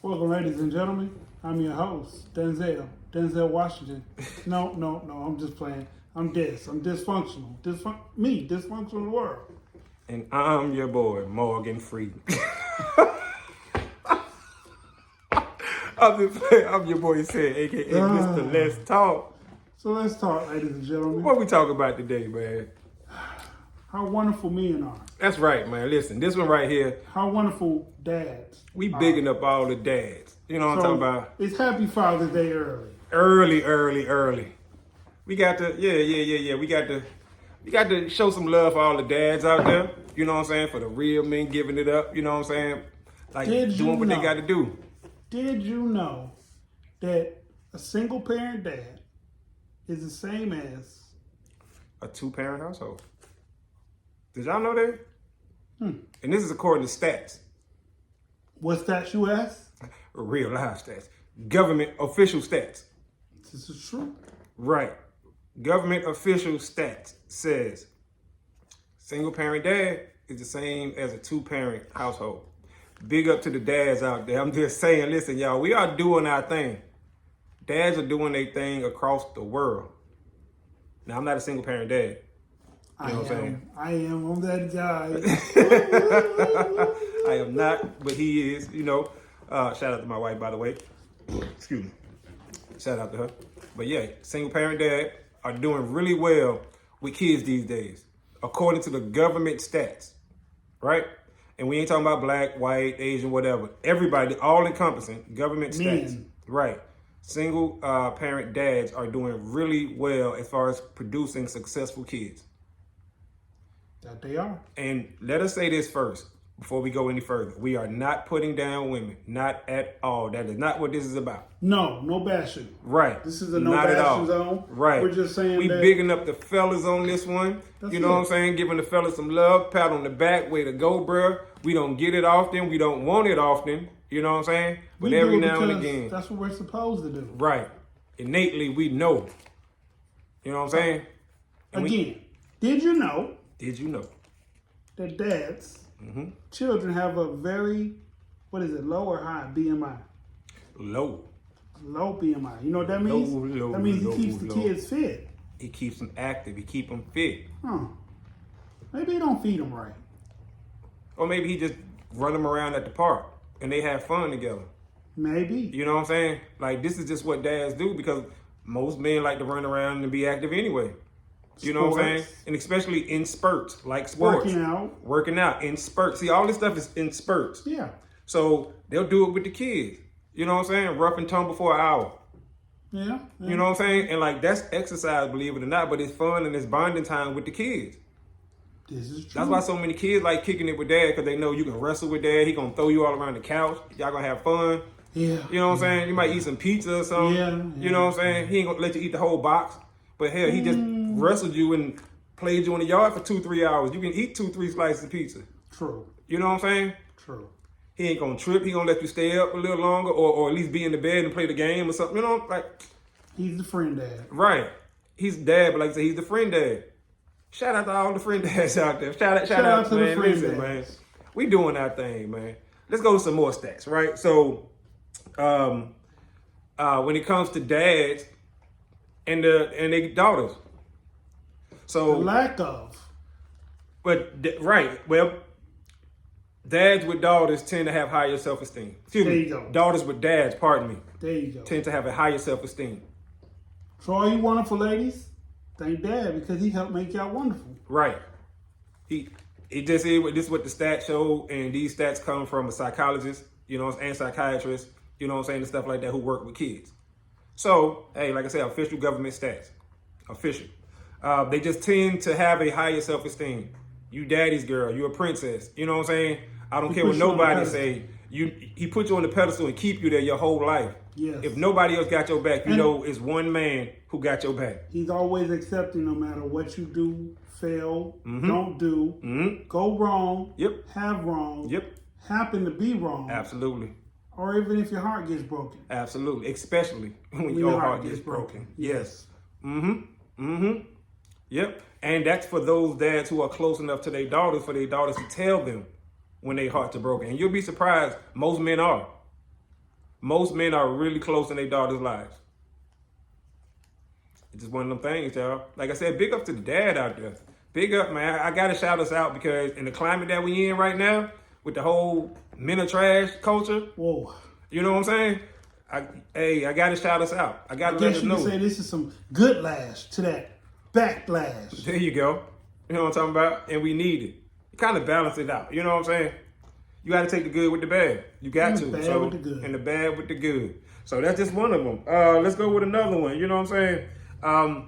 Welcome, ladies and gentlemen. I'm your host, Denzel Washington. No, I'm just playing. I'm dysfunctional. Dysfunctional world. And I'm your boy, Morgan Freeman. I'm your boy, said, aka Mr. Let's Talk. So let's talk, ladies and gentlemen. What we talking about today, man? How wonderful men are. That's right, man. Listen, this one right here, How wonderful dads. we bigging up all the dads. You know what I'm talking about? It's Happy Father's Day early. Early. We got to, yeah. We got to show some love for all the dads out there. You know what I'm saying? For the real men giving it up. You know what I'm saying? Like doing what they got to do. Did you know that a single parent dad is the same as A 2-parent household. Did y'all know that? And this is according to stats. what stats you ask? Real life stats. Government official stats. This is true. Right. Government official stats says single parent dad is the same as a 2-parent household. Big up to the dads out there. I'm just saying, listen, y'all, we are doing our thing. Dads are doing their thing across the world. Now, I'm not a single parent dad. You know what I'm saying? I'm that guy. I am not, but he is, you know. Shout out to my wife, by the way. Excuse me. Shout out to her. But yeah, single parent dad are doing really well with kids these days, according to the government stats, right? And we ain't talking about black, white, Asian, whatever. Everybody, all encompassing government stats. Men. Right. Single parent dads are doing really well as far as producing successful kids. That they are. And let us say this first, before we go any further. We are not putting down women. Not at all. That is not what this is about. No bashing. Right. This is a no Not at all. bashing zone. Right. We're just saying we that bigging up the fellas on this one. That's you know it. what I'm saying? Giving the fellas some love, pat on the back, way to go, bruh. We don't get it often. We don't want it often. You know what I'm saying? But we every do it now and because again. that's what we're supposed to do. Right. Innately, we know. You know what I'm saying? And Again, did you know did you know? that dads, Mm-hmm. children have a very, low or high BMI? Low. Low BMI. You know what that means? Low, that means low, he keeps the low. kids fit. He keeps them active. He keep them fit. Maybe he don't feed them right. Or maybe he just run them around at the park and they have fun together. Maybe. You know what I'm saying? Like, this is just what dads do because most men like to run around and be active anyway. You know what I'm saying? Sports. And especially in spurts, like sports. Working out in spurts. See, all this stuff is in spurts. Yeah. So they'll do it with the kids. You know what I'm saying? Rough and tumble for an hour. Yeah. You know what I'm saying? And like, that's exercise, believe it or not, but it's fun and it's bonding time with the kids. This is true. That's why so many kids like kicking it with dad, because they know you can wrestle with dad. He gonna throw you all around the couch. Y'all gonna have fun. Yeah. You know what I'm saying? You might eat some pizza or something. Yeah. You know what I'm saying? He ain't gonna let you eat the whole box. But hell, he just wrestled you and played you in the yard for 2-3 hours. You can eat 2-3 slices of pizza. True. You know what I'm saying? True. He ain't gonna trip. He gonna let you stay up a little longer or at least be in the bed and play the game or something. You know, like, He's the friend dad. right. He's dad, but like I said, he's the friend dad. Shout out to all the friend dads out there. Shout out to the man. friend Listen, dads. man. We doing our thing, man. Let's go to some more stats, right? So, when it comes to dads and their daughters, so Lack of. right, well, dads with daughters tend to have higher self-esteem. Excuse There me. you go. Daughters with dads, pardon me, There you go. tend to have a higher self-esteem. For all you wonderful ladies, thank dad because he helped make y'all wonderful. Right. It just is. This is what the stats show, and these stats come from a psychologist, you know, and psychiatrist, you know what I'm saying, and stuff like that, who work with kids. So, hey, like I said, official government stats, official. They just tend to have a higher self-esteem. You daddy's girl, you a princess. You know what I'm saying? I don't care what puts you on the nobody pedestal. say. He put you on the pedestal and keep you there your whole life. Yes. If nobody else got your back, you And- know it's one man who got your back. He's always accepting no matter what you do, fail, don't do, go wrong, Yep. have wrong, Yep. happen to be wrong, Absolutely. or even if your heart gets broken. Absolutely. Especially when your heart gets broken. Yes. Yep. And that's for those dads who are close enough to their daughters for their daughters to tell them when their hearts are broken. And you'll be surprised, most men are. Most men are really close in their daughters' lives. It's just one of them things, y'all. Like I said, big up to the dad out there. Big up, man. I gotta shout us out because in the climate that we in right now, with the whole men are trash culture, Whoa. you know what I'm saying? I gotta shout us out. I gotta I let guess us you know. can say this is some good lash to that backlash. There you go. You know what I'm talking about? And we need it. Kind of balance it out. You know what I'm saying? You got to take the good with the bad. You got to. And the bad So, with the good. And the bad with the good. So that's just one of them. Let's go with another one. You know what I'm saying?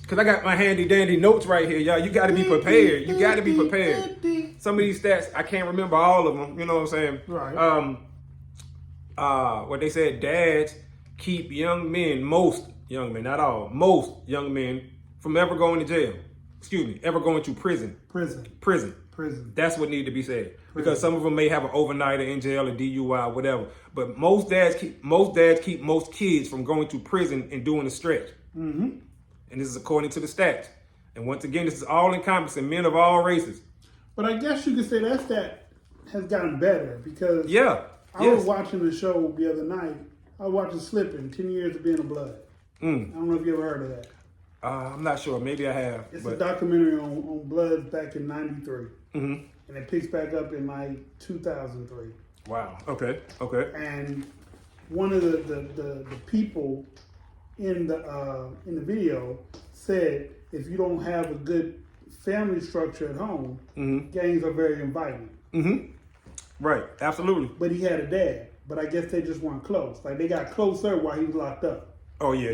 Because I got my handy dandy notes right here, y'all. You got to be prepared. You got to be prepared. Some of these stats, I can't remember all of them. You know what I'm saying? Right. What they said, dads keep young men, most young men, not all, most young men from ever going to jail. Excuse me, ever going to prison. Prison. That's what needs to be said. Because some of them may have an overnighter in jail, a DUI, whatever. But most dads keep most kids from going to prison and doing the stretch. Mm-hmm. And this is according to the stats. And once again, this is all encompassing men of all races. But I guess you could say that has gotten better because I Yes. was watching the show the other night. I was watching Slipping, 10 Years of Being a Blood. I don't know if you ever heard of that. I'm not sure. Maybe I have. It's a documentary on Bloods back in 93. Mm-hmm. And it picks back up in like 2003. Wow. Okay. And one of the people in the video said, if you don't have a good family structure at home, gangs are very inviting. Mm-hmm. Right. Absolutely. But he had a dad. But I guess they just weren't close. Like they got closer while he was locked up. Oh yeah.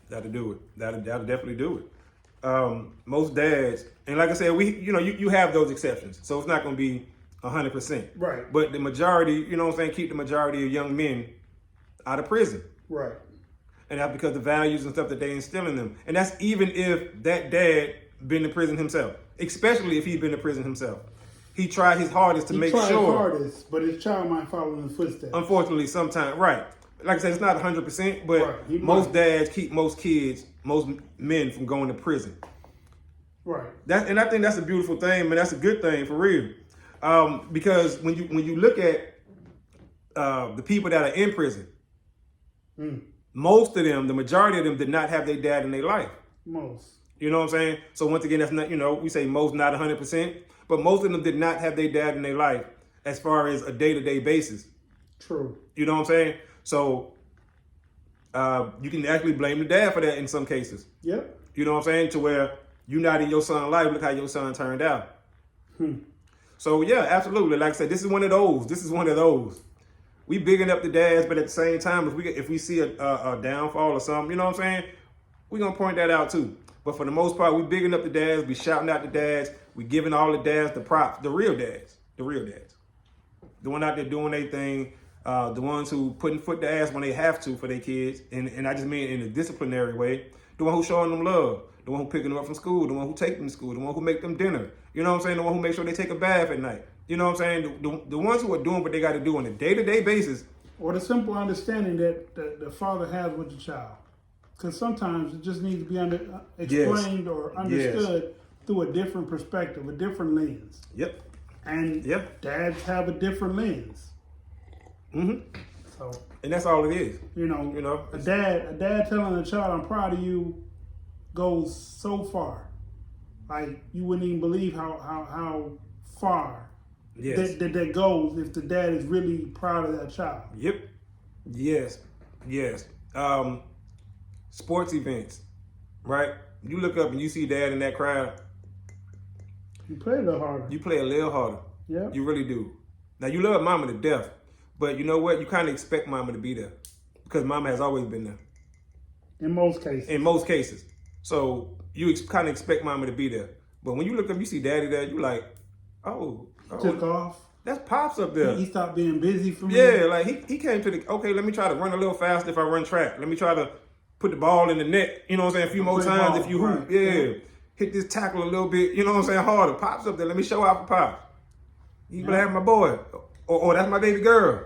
That'll do it. That'll definitely do it. Most dads, and like I said, you have those exceptions, so it's not going to be 100%. Right. But the majority, you know what I'm saying, keep the majority of young men out of prison. Right. And that's because the values and stuff that they instill in them. And that's even if that dad been to prison himself, especially if he's been to prison himself. He tried his hardest to make sure. He tried his hardest, but his child might follow in his footsteps. Unfortunately, sometimes, right. Like I said, it's not 100%, but Right. most dads keep most kids, most men from going to prison. Right. And I think that's a beautiful thing, man. That's a good thing for real. Because when you look at the people that are in prison, most of them, the majority of them, did not have their dad in their life. Most. You know what I'm saying? So once again, that's not, we say most, not 100%, but most of them did not have their dad in their life as far as a day-to-day basis. True. You know what I'm saying? So you can actually blame the dad for that in some cases. Yep. You know what I'm saying? To where you're not in your son's life, look how your son turned out. So yeah, absolutely. Like I said, this is one of those. We bigging up the dads, but at the same time, if we see a downfall or something, you know what I'm saying? We're going to point that out too. But for the most part, we bigging up the dads, we shouting out the dads, we giving all the dads the props, the real dads. The one out there doing their thing, the ones who putting foot to ass when they have to for their kids, and I just mean in a disciplinary way, the one who showing them love, the one who picking them up from school, the one who take them to school, the one who make them dinner, you know what I'm saying, the one who make sure they take a bath at night, you know what I'm saying, the ones who are doing what they got to do on a day-to-day basis. Or the simple understanding that the father has with the child. Because sometimes it just needs to be explained or understood through a different perspective, a different lens. Yep. And dads have a different lens. So, and that's all it is. A dad telling a child, "I'm proud of you," goes so far. Like you wouldn't even believe how far that goes if the dad is really proud of that child. Yep. Yes. Sports events, right? You look up and you see dad in that crowd. You play a little harder. You play a little harder. Yeah. You really do. Now, you love mama to death, but you know what? You kind of expect mama to be there because mama has always been there. In most cases. So you kind of expect mama to be there. But when you look up, you see daddy there, you like, oh. Took off. That's Pops up there. He stopped being busy for me. Yeah, like he came to okay, let me try to run a little faster if I run track. Let me try to put the ball in the net, you know what I'm saying, a few more times if you hoop. Yeah. Hit this tackle a little bit, you know what I'm saying, harder. Pops up there, let me show out for Pops. You better have my boy. Or that's my baby girl.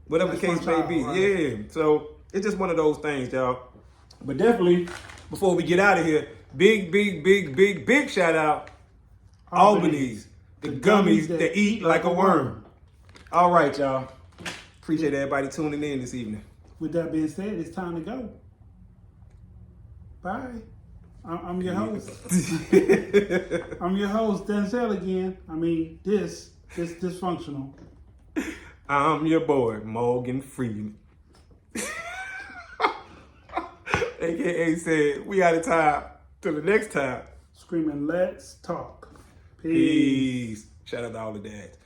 Whatever the case may be. Right. Yeah. So it's just one of those things, y'all. But definitely, before we get out of here, big shout out Albanese. The gummies that eat like a worm. All right, y'all. Appreciate everybody tuning in this evening. With that being said, it's time to go. Bye. I'm your host. I'm your host, Denzel again. I mean, this dysfunctional. I'm your boy, Morgan Freeman. AKA said, we out of time. Till the next time. Screaming, let's talk. Peace. Shout out to all the dads.